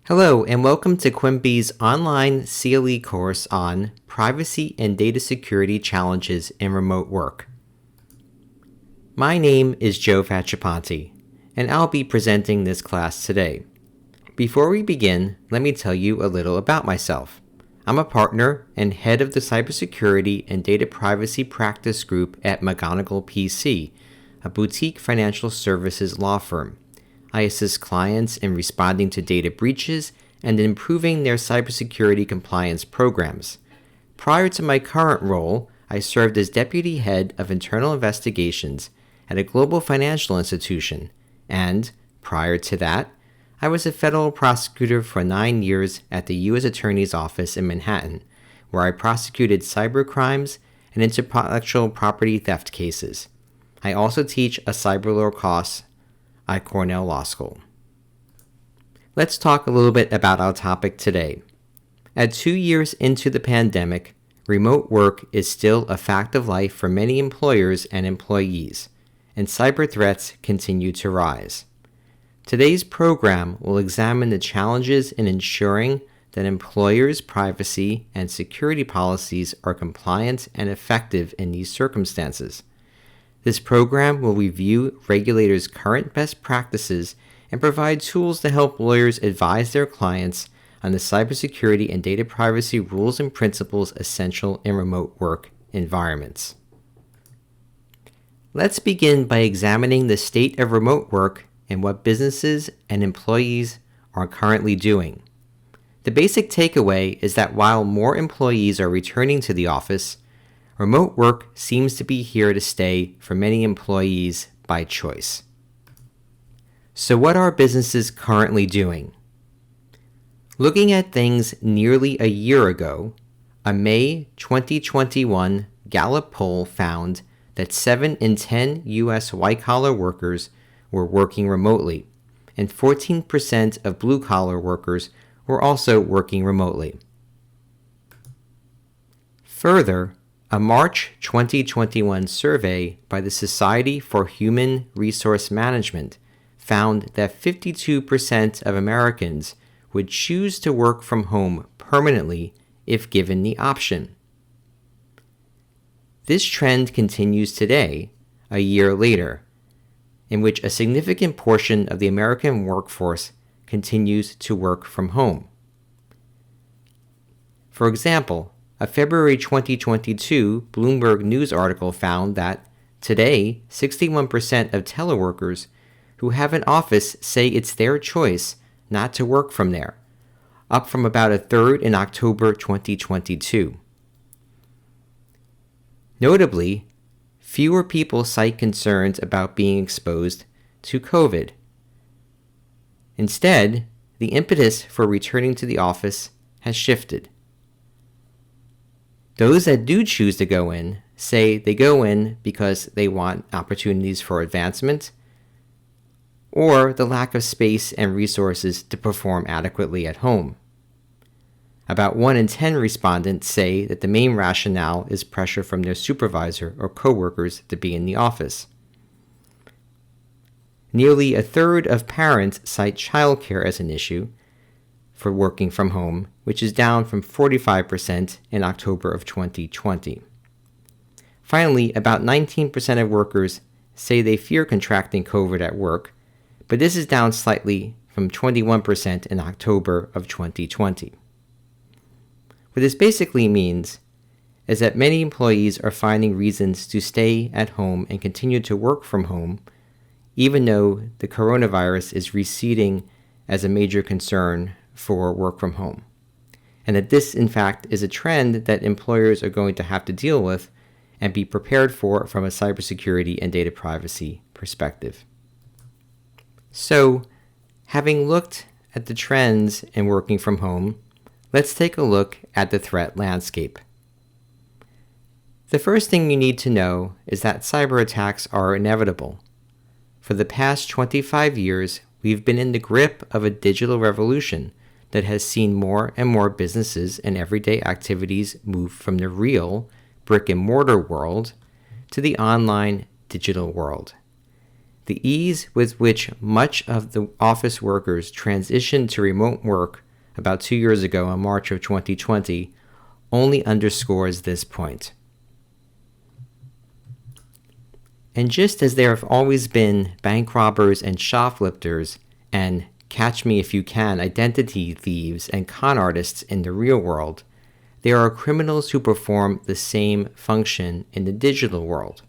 Hello, and welcome to Quimbee's online CLE course on Privacy and Data Security Challenges in Remote Work. My name is Joe Facciaponte, and I'll be presenting this class today. Before we begin, let me tell you a little about myself. I'm a partner and head of the Cybersecurity and Data Privacy Practice Group at McGonigal PC, a boutique financial services law firm. I assist clients in responding to data breaches and improving their cybersecurity compliance programs. Prior to my current role, I served as Deputy Head of Internal Investigations at a global financial institution, and prior to that, I was a federal prosecutor for 9 years at the U.S. Attorney's Office in Manhattan, where I prosecuted cybercrimes and intellectual property theft cases. I also teach a cyber law course at Cornell Law School. Let's talk a little bit about our topic today. At 2 years into the pandemic, remote work is still a fact of life for many employers and employees, and cyber threats continue to rise. Today's program will examine the challenges in ensuring that employers' privacy and security policies are compliant and effective in these circumstances. This program will review regulators' current best practices and provide tools to help lawyers advise their clients on the cybersecurity and data privacy rules and principles essential in remote work environments. Let's begin by examining the state of remote work and what businesses and employees are currently doing. The basic takeaway is that while more employees are returning to the office, remote work seems to be here to stay for many employees by choice. So what are businesses currently doing? Looking at things nearly a year ago, a May 2021 Gallup poll found that 7 in 10 U.S. white-collar workers were working remotely, and 14% of blue-collar workers were also working remotely. Further, a March 2021 survey by the Society for Human Resource Management found that 52% of Americans would choose to work from home permanently if given the option. This trend continues today, a year later, in which a significant portion of the American workforce continues to work from home. For example, a February 2022 Bloomberg News article found that today, 61% of teleworkers who have an office say it's their choice not to work from there, up from about a third in October 2022. Notably, fewer people cite concerns about being exposed to COVID. Instead, the impetus for returning to the office has shifted. Those that do choose to go in say they go in because they want opportunities for advancement or the lack of space and resources to perform adequately at home. About 1 in 10 respondents say that the main rationale is pressure from their supervisor or coworkers to be in the office. Nearly a third of parents cite childcare as an issue for working from home, which is down from 45% in October of 2020. Finally, about 19% of workers say they fear contracting COVID at work, but this is down slightly from 21% in October of 2020. What this basically means is that many employees are finding reasons to stay at home and continue to work from home, even though the coronavirus is receding as a major concern for work from home. And that this, in fact, is a trend that employers are going to have to deal with and be prepared for from a cybersecurity and data privacy perspective. So, having looked at the trends in working from home, let's take a look at the threat landscape. The first thing you need to know is that cyber attacks are inevitable. For the past 25 years, we've been in the grip of a digital revolution that has seen more and more businesses and everyday activities move from the real brick-and-mortar world to the online digital world. The ease with which much of the office workers transitioned to remote work about 2 years ago in March of 2020 only underscores this point. And just as there have always been bank robbers and shoplifters and catch me if you can identity thieves and con artists in the real world, there are criminals who perform the same function in the digital world.